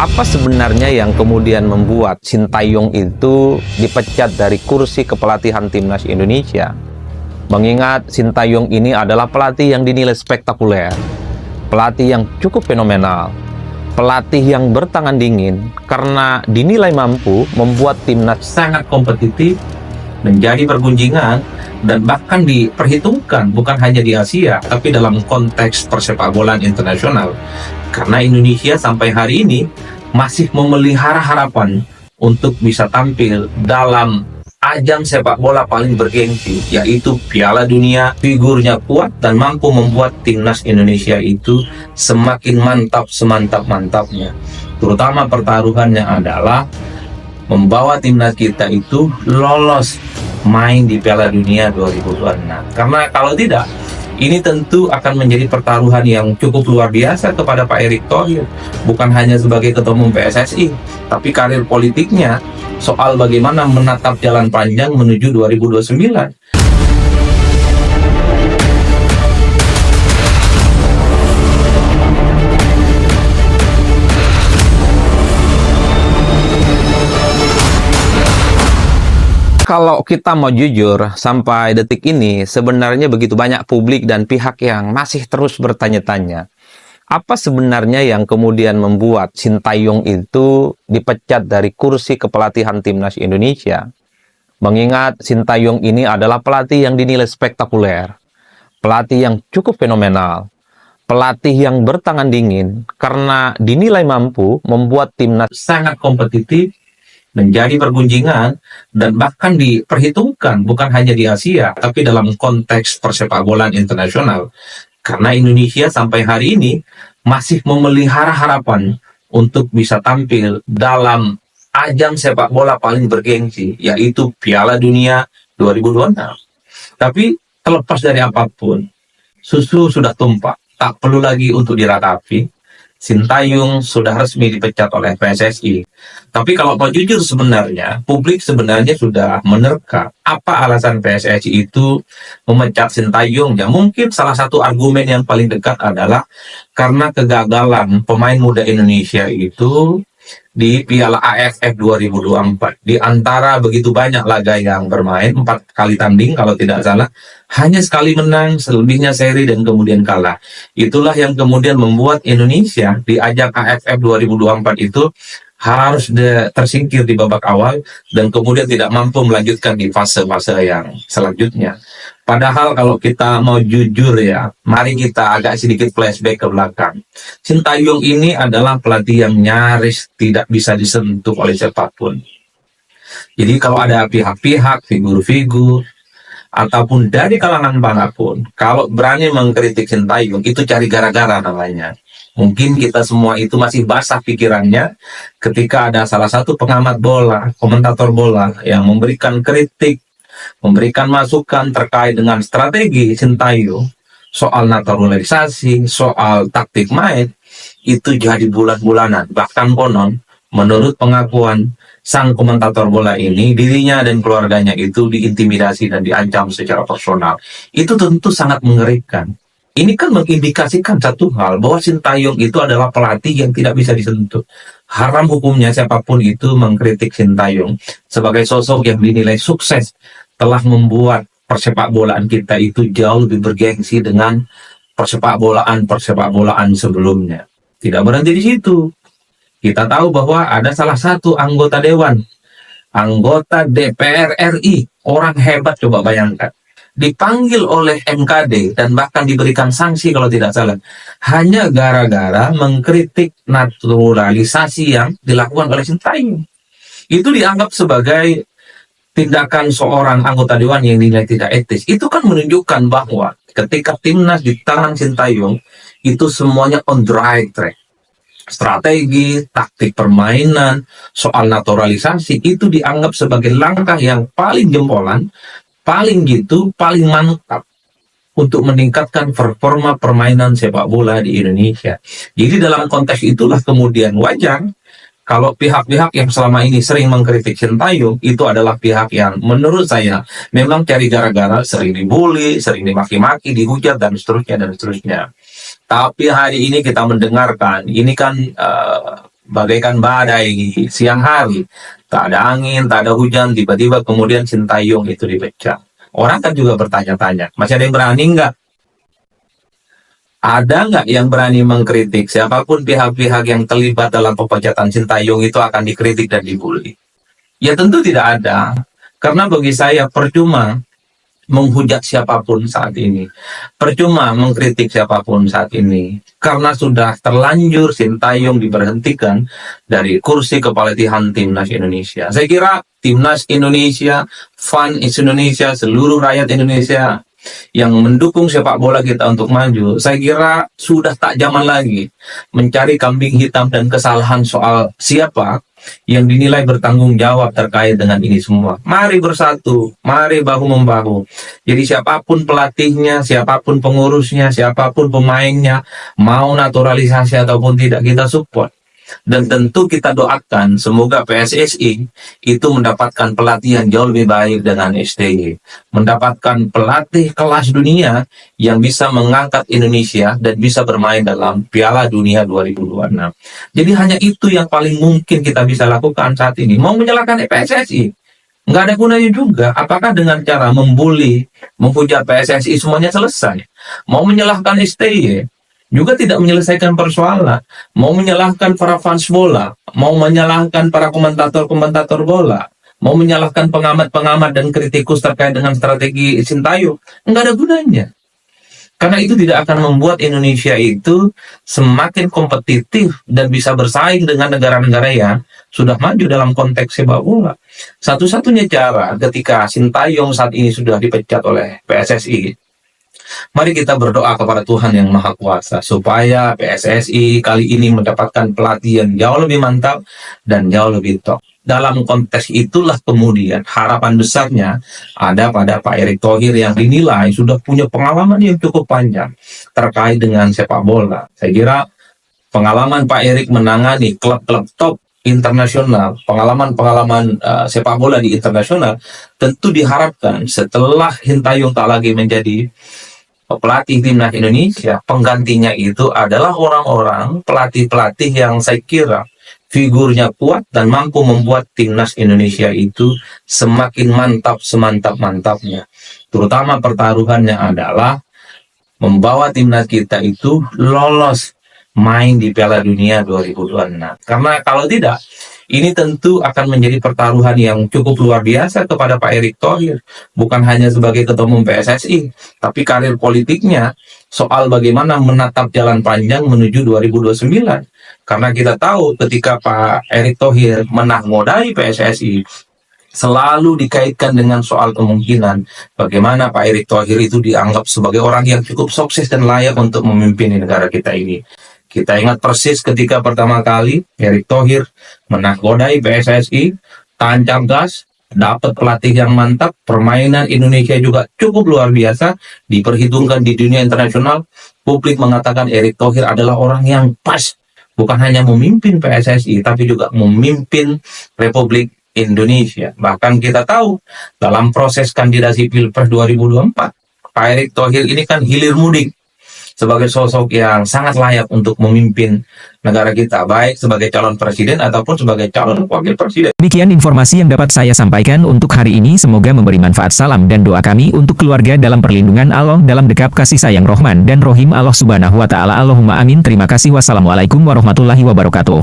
Apa sebenarnya yang kemudian membuat Sintayong itu dipecat dari kursi kepelatihan timnas Indonesia? Mengingat Sintayong ini adalah pelatih yang dinilai spektakuler, pelatih yang cukup fenomenal, pelatih yang bertangan dingin karena dinilai mampu membuat timnas sangat kompetitif, menjadi pergunjingan, dan bahkan diperhitungkan bukan hanya di Asia, tapi dalam konteks persepakbolaan internasional. Karena Indonesia sampai hari ini masih memelihara harapan untuk bisa tampil dalam ajang sepak bola paling bergengsi, yaitu Piala Dunia. Figurnya kuat dan mampu membuat timnas Indonesia itu semakin mantap semantap-mantapnya. Terutama pertaruhannya adalah membawa timnas kita itu lolos main di Piala Dunia 2026. Karena kalau tidak, ini tentu akan menjadi pertaruhan yang cukup luar biasa kepada Pak Erick Thohir. Bukan hanya sebagai ketua umum PSSI, tapi karir politiknya soal bagaimana menatap jalan panjang menuju 2029. Kalau kita mau jujur, sampai detik ini sebenarnya begitu banyak publik dan pihak yang masih terus bertanya-tanya. Apa sebenarnya yang kemudian membuat Sintayong itu dipecat dari kursi kepelatihan timnas Indonesia? Mengingat Sintayong ini adalah pelatih yang dinilai spektakuler, pelatih yang cukup fenomenal, pelatih yang bertangan dingin karena dinilai mampu membuat timnas sangat kompetitif, menjadi pergunjingan, dan bahkan diperhitungkan bukan hanya di Asia, tapi dalam konteks persepakbolaan internasional. Karena Indonesia sampai hari ini masih memelihara harapan untuk bisa tampil dalam ajang sepak bola paling bergengsi, yaitu Piala Dunia 2026. Tapi terlepas dari apapun, susu sudah tumpah, tak perlu lagi untuk diratapi. Sintayong sudah resmi dipecat oleh PSSI. Tapi kalau mau jujur sebenarnya, publik sebenarnya sudah menerka apa alasan PSSI itu memecat Sintayong. Ya, mungkin salah satu argumen yang paling dekat adalah karena kegagalan pemain muda Indonesia itu di Piala AFF 2024. Di antara begitu banyak laga yang bermain, 4 kali tanding kalau tidak salah, hanya sekali menang, selebihnya seri dan kemudian kalah. Itulah yang kemudian membuat Indonesia di ajang AFF 2024 itu harus tersingkir di babak awal dan kemudian tidak mampu melanjutkan di fase-fase yang selanjutnya. Padahal kalau kita mau jujur ya, mari kita agak sedikit flashback ke belakang. Sintayong ini adalah pelatih yang nyaris tidak bisa disentuh oleh siapapun. Jadi kalau ada pihak-pihak, figur-figur, ataupun dari kalangan manapun, kalau berani mengkritik Sintayong, itu cari gara-gara namanya. Mungkin kita semua itu masih basah pikirannya ketika ada salah satu pengamat bola, komentator bola yang memberikan kritik, memberikan masukan terkait dengan strategi Sintayong soal naturalisasi, soal taktik main, itu jadi bulan-bulanan. Bahkan konon, menurut pengakuan sang komentator bola ini, dirinya dan keluarganya itu diintimidasi dan diancam secara personal. Itu tentu sangat mengerikan. Ini kan mengindikasikan satu hal, bahwa Sintayong itu adalah pelatih yang tidak bisa disentuh. Haram hukumnya siapapun itu mengkritik Sintayong sebagai sosok yang dinilai sukses, telah membuat persepakbolaan kita itu jauh lebih bergengsi dengan persepakbolaan sebelumnya. Tidak berhenti di situ. Kita tahu bahwa ada salah satu anggota dewan, anggota DPR RI, orang hebat, coba bayangkan, dipanggil oleh MKD dan bahkan diberikan sanksi kalau tidak salah, hanya gara-gara mengkritik naturalisasi yang dilakukan oleh Sintayong. Itu dianggap sebagai tindakan seorang anggota dewan yang dinilai tidak etis. Itu kan menunjukkan bahwa ketika timnas di tangan Sintayong, itu semuanya on the right track. Strategi, taktik permainan, soal naturalisasi itu dianggap sebagai langkah yang paling jempolan, paling paling mantap untuk meningkatkan performa permainan sepak bola di Indonesia. Jadi dalam konteks itulah kemudian wajar kalau pihak-pihak yang selama ini sering mengkritik Sintayong itu adalah pihak yang menurut saya memang cari gara-gara, sering dibully, sering dimaki-maki, dihujat, dan seterusnya dan seterusnya. Tapi hari ini kita mendengarkan, ini kan bagaikan badai siang hari. Tak ada angin, tak ada hujan, tiba-tiba kemudian Sintayong itu dipecah. Orang kan juga bertanya-tanya, masih ada yang berani nggak? Ada nggak yang berani mengkritik? Siapapun pihak-pihak yang terlibat dalam pemecatan Sintayong itu akan dikritik dan dibully. Ya tentu tidak ada. Karena bagi saya percuma menghujat siapapun saat ini. Percuma mengkritik siapapun saat ini. Karena sudah terlanjur Sintayong diberhentikan dari kursi kepelatihan Timnas Indonesia. Saya kira Timnas Indonesia, fans Indonesia, seluruh rakyat Indonesia yang mendukung sepak bola kita untuk maju, saya kira sudah tak zaman lagi mencari kambing hitam dan kesalahan soal siapa yang dinilai bertanggung jawab terkait dengan ini semua. Mari bersatu, mari bahu-membahu. Jadi siapapun pelatihnya, siapapun pengurusnya, siapapun pemainnya, mau naturalisasi ataupun tidak, kita support. Dan tentu kita doakan semoga PSSI itu mendapatkan pelatihan jauh lebih baik dengan STY, mendapatkan pelatih kelas dunia yang bisa mengangkat Indonesia dan bisa bermain dalam Piala Dunia 2026. Jadi hanya itu yang paling mungkin kita bisa lakukan saat ini. Mau menyalahkan PSSI nggak ada gunanya juga. Apakah dengan cara membuli, menghujat PSSI semuanya selesai? Mau menyalahkan STY juga tidak menyelesaikan persoalan. Mau menyalahkan para fans bola, mau menyalahkan para komentator-komentator bola, mau menyalahkan pengamat-pengamat dan kritikus terkait dengan strategi Sintayong, nggak ada gunanya. Karena itu tidak akan membuat Indonesia itu semakin kompetitif dan bisa bersaing dengan negara-negara yang sudah maju dalam konteks sepak bola. Satu-satunya cara ketika Sintayong saat ini sudah dipecat oleh PSSI, mari kita berdoa kepada Tuhan Yang Maha Kuasa supaya PSSI kali ini mendapatkan pelatihan jauh lebih mantap dan jauh lebih top. Dalam konteks itulah kemudian harapan besarnya ada pada Pak Erick Thohir yang dinilai sudah punya pengalaman yang cukup panjang terkait dengan sepak bola. Saya kira pengalaman Pak Erick menangani klub-klub top internasional, pengalaman-pengalaman sepak bola di internasional, tentu diharapkan setelah Sintayong tak lagi menjadi pelatih Timnas Indonesia, penggantinya itu adalah orang-orang pelatih-pelatih yang saya kira figurnya kuat dan mampu membuat Timnas Indonesia itu semakin mantap semantap-mantapnya. Terutama pertaruhannya adalah membawa Timnas kita itu lolos main di Piala Dunia 2026. Karena kalau tidak, ini tentu akan menjadi pertaruhan yang cukup luar biasa kepada Pak Erick Thohir. Bukan hanya sebagai ketua umum PSSI, tapi karir politiknya soal bagaimana menatap jalan panjang menuju 2029. Karena kita tahu ketika Pak Erick Thohir menakodai PSSI, selalu dikaitkan dengan soal kemungkinan bagaimana Pak Erick Thohir itu dianggap sebagai orang yang cukup sukses dan layak untuk memimpin negara kita ini. Kita ingat persis ketika pertama kali Erick Thohir menakodai PSSI, tancap gas, dapat pelatih yang mantap, permainan Indonesia juga cukup luar biasa, diperhitungkan di dunia internasional, publik mengatakan Erick Thohir adalah orang yang pas, bukan hanya memimpin PSSI, tapi juga memimpin Republik Indonesia. Bahkan kita tahu dalam proses kandidasi Pilpres 2024, Pak Erick Thohir ini kan hilir mudik sebagai sosok yang sangat layak untuk memimpin negara kita, baik sebagai calon presiden ataupun sebagai calon wakil presiden. Demikian informasi yang dapat saya sampaikan untuk hari ini. Semoga memberi manfaat. Salam dan doa kami untuk keluarga dalam perlindungan Allah, dalam dekap kasih sayang Rahman dan Rohim Allah Subhanahu wa Ta'ala. Allahumma amin. Terima kasih. Wassalamualaikum warahmatullahi wabarakatuh.